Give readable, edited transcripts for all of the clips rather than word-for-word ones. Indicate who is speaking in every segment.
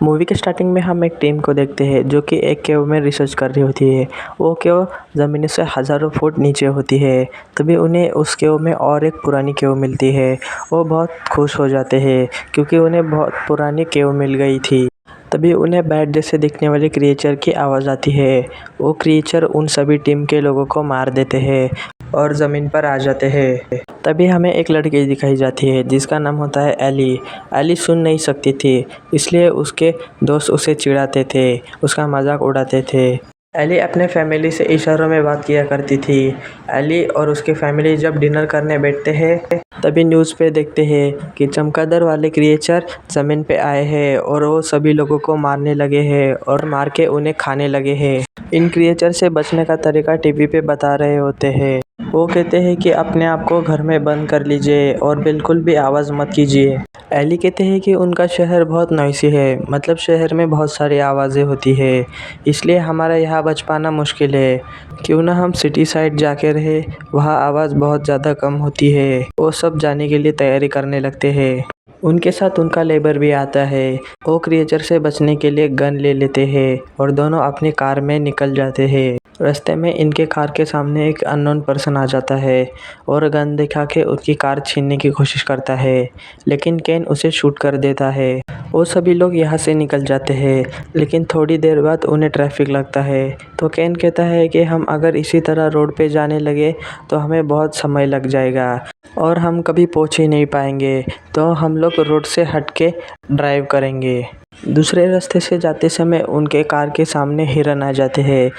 Speaker 1: Movie के starting में हम एक टीम को देखते हैं जो कि एक केव में रिसर्च कर रही होती है। वो केव ज़मीन से हज़ारों फुट नीचे होती है। तभी उन्हें उस केव में और एक पुरानी केव मिलती है। वो बहुत खुश हो जाते हैं क्योंकि उन्हें बहुत पुरानी केव मिल गई थी। तभी उन्हें बैट जैसे दिखने वाले क्रिएचर की आवाज़ आती है। वो क्रिएचर उन सभी टीम के लोगों को मार देते हैं और ज़मीन पर आ जाते हैं। तभी हमें एक लड़की दिखाई जाती है जिसका नाम होता है एली। एली सुन नहीं सकती थी, इसलिए उसके दोस्त उसे चिढ़ाते थे, उसका मजाक उड़ाते थे। एली अपने फैमिली से इशारों में बात किया करती थी। एली और उसकी फैमिली जब डिनर करने बैठते हैं तभी न्यूज़ पे देखते हैं कि चमगादड़ वाले क्रिएचर ज़मीन पे आए हैं और वो सभी लोगों को मारने लगे हैं और मार के उन्हें खाने लगे हैं। इन क्रिएचर से बचने का तरीका टीवी पे बता रहे होते हैं। वो कहते हैं कि अपने आप को घर में बंद कर लीजिए और बिल्कुल भी आवाज़ मत कीजिए। एली कहते हैं कि उनका शहर बहुत नॉइसी है, मतलब शहर में बहुत सारी आवाज़ें होती है, इसलिए हमारा यहाँ बच पाना मुश्किल है। क्यों ना हम सिटी साइड जाके रहे, वहाँ आवाज़ बहुत ज़्यादा कम होती है। वो सब जाने के लिए तैयारी करने लगते हैं। उनके साथ उनका लेबर भी आता है। वो क्रिएचर से बचने के लिए गन ले लेते हैं और दोनों अपनी कार में निकल जाते हैं। रास्ते में इनके कार के सामने एक अननोन पर्सन आ जाता है और गन दिखा के उसकी कार छीनने की कोशिश करता है, लेकिन केन उसे शूट कर देता है। वो सभी लोग यहाँ से निकल जाते हैं, लेकिन थोड़ी देर बाद उन्हें ट्रैफिक लगता है। तो केन कहता है कि हम अगर इसी तरह रोड पे जाने लगे तो हमें बहुत समय लग जाएगा और हम कभी पहुँच ही नहीं पाएंगे, तो हम लोग रोड से हट के ड्राइव करेंगे। दूसरे रास्ते से जाते समय उनके कार के सामने हिरन आ जाते हैं।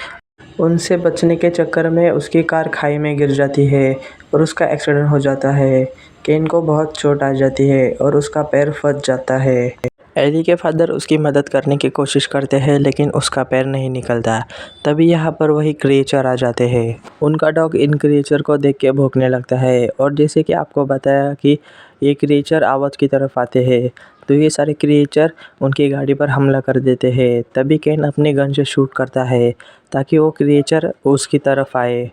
Speaker 1: उनसे बचने के चक्कर में उसकी कार खाई में गिर जाती है और उसका एक्सीडेंट हो जाता है। केन को बहुत चोट आ जाती है और उसका पैर फंस जाता है। एली के फादर उसकी मदद करने की कोशिश करते हैं, लेकिन उसका पैर नहीं निकलता। तभी यहाँ पर वही क्रिएचर आ जाते हैं। उनका डॉग इन क्रिएचर को देख के भौंकने लगता है और जैसे कि आपको बताया कि ये क्रिएचर आवाज़ की तरफ आते हैं, तो ये सारे क्रिएचर उनकी गाड़ी पर हमला कर देते हैं। तभी केन अपनी गन से शूट करता है ताकि वो क्रिएचर उसकी तरफ आए,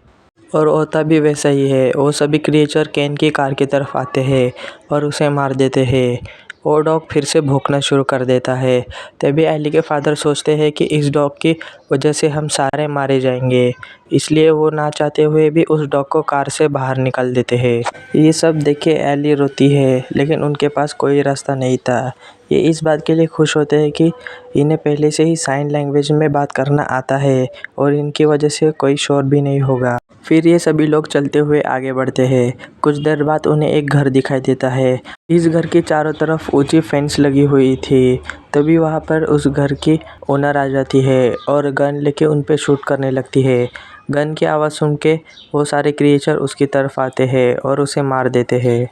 Speaker 1: और होता भी वैसा ही है। वो सभी क्रिएचर केन की कार की तरफ आते हैं और उसे मार देते हैं। वो डॉग फिर से भौंकना शुरू कर देता है। तभी एली के फादर सोचते हैं कि इस डॉग की वजह से हम सारे मारे जाएंगे, इसलिए वो ना चाहते हुए भी उस डॉग को कार से बाहर निकाल देते हैं। ये सब देख के एली रोती है, लेकिन उनके पास कोई रास्ता नहीं था। ये इस बात के लिए खुश होते हैं कि इन्हें पहले से ही साइन लैंग्वेज में बात करना आता है और इनकी वजह से कोई शोर भी नहीं होगा। फिर ये सभी लोग चलते हुए आगे बढ़ते हैं। कुछ देर बाद उन्हें एक घर दिखाई देता है। इस घर के चारों तरफ ऊंची फेंस लगी हुई थी। तभी वहाँ पर उस घर की ओनर आ जाती है और गन लेके उन पे शूट करने लगती है। गन की आवाज़ सुन के वो सारे क्रिएचर उसकी तरफ आते हैं और उसे मार देते हैं।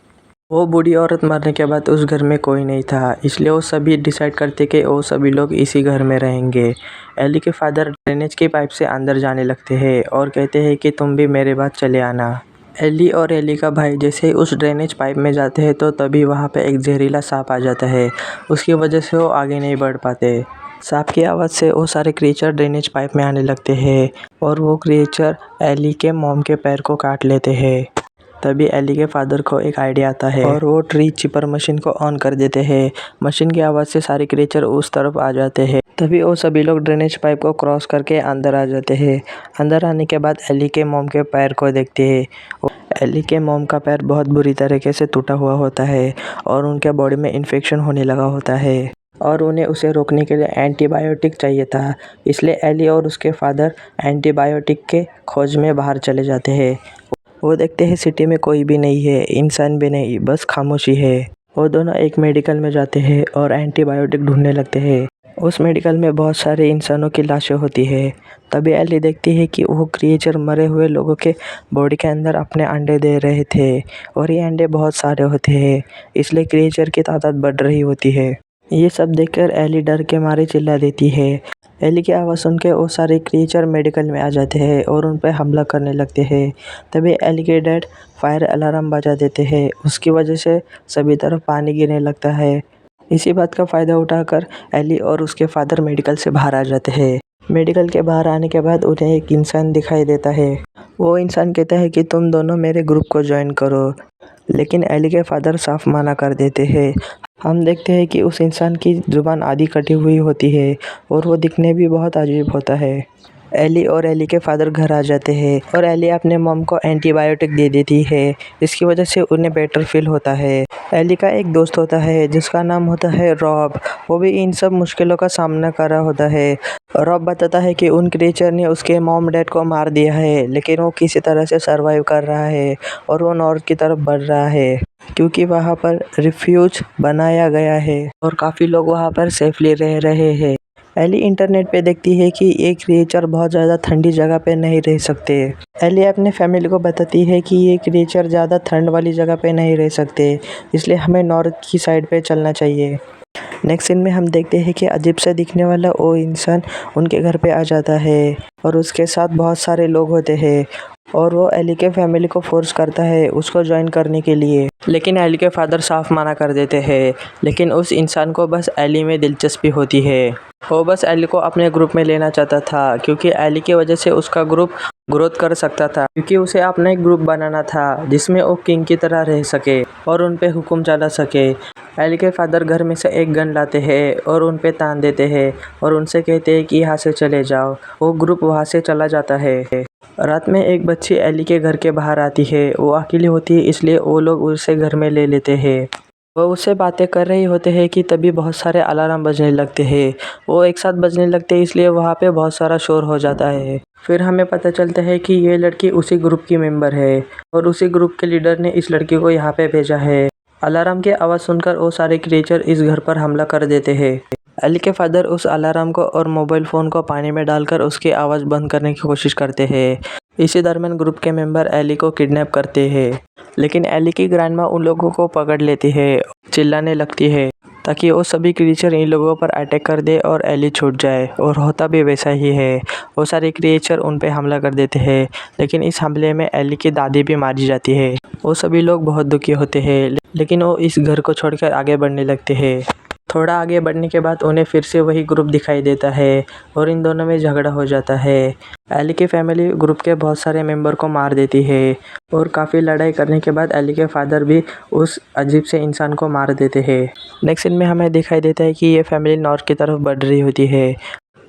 Speaker 1: वो बूढ़ी औरत मरने के बाद उस घर में कोई नहीं था, इसलिए वो सभी डिसाइड करते कि वो सभी लोग इसी घर में रहेंगे। एली के फादर ड्रेनेज की पाइप से अंदर जाने लगते हैं और कहते हैं कि तुम भी मेरे बाद चले आना। एली और एली का भाई जैसे ही उस ड्रेनेज पाइप में जाते हैं तो तभी वहाँ पे एक जहरीला सांप आ जाता है। उसकी वजह से वो आगे नहीं बढ़ पाते। सांप की आवाज़ से वो सारे क्रिएचर ड्रेनेज पाइप में आने लगते हैं और वो क्रिएचर एली के मॉम के पैर को काट लेते हैं। तभी एली के फादर को एक आइडिया आता है और वो ट्री चिपर मशीन को ऑन कर देते हैं। मशीन की आवाज़ से सारे क्रिएचर उस तरफ आ जाते हैं। तभी वो सभी लोग ड्रेनेज पाइप को क्रॉस करके अंदर आ जाते हैं। अंदर आने के बाद एली के मॉम के पैर को देखते हैं। एली के मॉम का पैर बहुत बुरी तरीके से टूटा हुआ होता है और उनके बॉडी में इन्फेक्शन होने लगा होता है और उन्हें उसे रोकने के लिए एंटीबायोटिक चाहिए था। इसलिए एली और उसके फादर एंटीबायोटिक के खोज में बाहर चले जाते हैं। वो देखते हैं सिटी में कोई भी नहीं है, इंसान भी नहीं, बस खामोशी है। वो दोनों एक मेडिकल में जाते हैं और एंटीबायोटिक ढूंढने लगते हैं। उस मेडिकल में बहुत सारे इंसानों की लाशें होती है। तभी एली देखती है कि वो क्रिएचर मरे हुए लोगों के बॉडी के अंदर अपने अंडे दे रहे थे और ये अंडे बहुत सारे होते हैं, इसलिए क्रिएचर की तादाद बढ़ रही होती है। ये सब देखकर एली डर के मारे चिल्ला देती है। एली की आवाज़ सुन के वो सारे क्रिएचर मेडिकल में आ जाते हैं और उन पर हमला करने लगते हैं। तभी एली के डैड फायर अलार्म बजा देते हैं। उसकी वजह से सभी तरफ पानी गिरने लगता है। इसी बात का फ़ायदा उठाकर एली और उसके फादर मेडिकल से बाहर आ जाते हैं। मेडिकल के बाहर आने के बाद उन्हें एक इंसान दिखाई देता है। वो इंसान कहता है कि तुम दोनों मेरे ग्रुप को ज्वाइन करो। लेकिन एली के फादर साफ मना कर देते हैं। हम देखते हैं कि उस इंसान की जुबान आधी कटी हुई होती है और वो दिखने भी बहुत अजीब होता है। एली और एली के फादर घर आ जाते हैं और एली अपने मॉम को एंटीबायोटिक दे देती है। इसकी वजह से उन्हें बेटर फील होता है। एली का एक दोस्त होता है जिसका नाम होता है रॉब। वो भी इन सब मुश्किलों का सामना कर रहा होता है। रॉब बताता है कि उन क्रिएचर ने उसके मॉम डैड को मार दिया है, लेकिन वो किसी तरह से सरवाइव कर रहा है और वो नॉर्थ की तरफ बढ़ रहा है क्योंकि वहाँ पर रिफ्यूज बनाया गया है और काफ़ी लोग वहाँ पर सेफली रह रहे हैं। एली इंटरनेट पे देखती है कि ये क्रिएचर बहुत ज़्यादा ठंडी जगह पे नहीं रह सकते। एली अपने फैमिली को बताती है कि ये क्रिएचर ज़्यादा ठंड वाली जगह पे नहीं रह सकते, इसलिए हमें नॉर्थ की साइड पे चलना चाहिए। नेक्स्ट सीन में हम देखते हैं कि अजीब सा दिखने वाला वो इंसान उनके घर पे आ जाता है और उसके साथ बहुत सारे लोग होते हैं और वो एली के फैमिली को फोर्स करता है उसको ज्वाइन करने के लिए, लेकिन एली के फादर साफ मना कर देते हैं। लेकिन उस इंसान को बस एली में दिलचस्पी होती है। वो बस एली को अपने ग्रुप में लेना चाहता था क्योंकि एली की वजह से उसका ग्रुप ग्रोथ कर सकता था, क्योंकि उसे अपना एक ग्रुप बनाना था जिसमें वो किंग की तरह रह सके और उन पे हुक्म चला सके। एली के फादर घर में से एक गन लाते हैं और उन पे तान देते हैं और उनसे कहते हैं कि यहाँ से चले जाओ। वो ग्रुप वहाँ से चला जाता है। रात में एक बच्ची एली के घर के बाहर आती है। वो अकेली होती है, इसलिए वो लोग उसे घर में ले लेते हैं। वो उससे बातें कर रही होते हैं कि तभी बहुत सारे अलार्म बजने लगते हैं। वो एक साथ बजने लगते हैं, इसलिए वहाँ पे बहुत सारा शोर हो जाता है। फिर हमें पता चलता है कि ये लड़की उसी ग्रुप की मेंबर है और उसी ग्रुप के लीडर ने इस लड़की को यहाँ पे भेजा है। अलार्म की आवाज़ सुनकर वो सारे क्रिएचर इस घर पर हमला कर देते हैं। एली के फादर उस अलार्म को और मोबाइल फ़ोन को पानी में डालकर उसकी आवाज़ बंद करने की कोशिश करते हैं। इसी दरमियान ग्रुप के मेंबर एली को किडनैप करते हैं, लेकिन एली की ग्रैंडमा उन लोगों को पकड़ लेती है, चिल्लाने लगती है ताकि वो सभी क्रिएचर इन लोगों पर अटैक कर दे और एली छूट जाए, और होता भी वैसा ही है। वो सारे क्रिएचर उन पे हमला कर देते हैं, लेकिन इस हमले में एली की दादी भी मारी जाती है। वो सभी लोग बहुत दुखी होते हैं, लेकिन वो इस घर को छोड़कर आगे बढ़ने लगते हैं। थोड़ा आगे बढ़ने के बाद उन्हें फिर से वही ग्रुप दिखाई देता है और इन दोनों में झगड़ा हो जाता है। एली की फैमिली ग्रुप के बहुत सारे मेंबर को मार देती है और काफ़ी लड़ाई करने के बाद एली के फादर भी उस अजीब से इंसान को मार देते हैं। नेक्स्ट सीन में हमें दिखाई देता है कि ये फैमिली नॉर्थ की तरफ बढ़ रही होती है।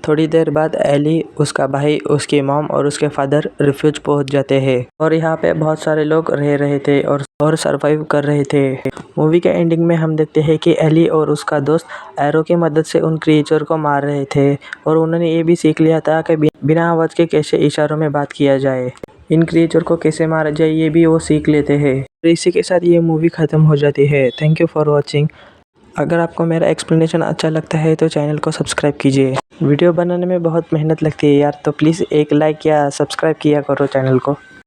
Speaker 1: थोड़ी देर बाद एली, उसका भाई, उसकी मॉम और उसके फादर रिफ्यूज पहुंच जाते हैं और यहाँ पे बहुत सारे लोग रह रहे थे और सरवाइव कर रहे थे। मूवी के एंडिंग में हम देखते हैं कि एली और उसका दोस्त एरो की मदद से उन क्रिएचर को मार रहे थे और उन्होंने ये भी सीख लिया था कि बिना आवाज़ के कैसे इशारों में बात किया जाए, इन क्रिएचर को कैसे मारा जाए, ये भी वो सीख लेते हैं। तो इसी के साथ ये मूवी ख़त्म हो जाती है। Thank you for watching. अगर आपको मेरा एक्सप्लेनेशन अच्छा लगता है तो चैनल को सब्सक्राइब कीजिए। वीडियो बनाने में बहुत मेहनत लगती है यार, तो प्लीज़ एक लाइक या सब्सक्राइब किया करो चैनल को।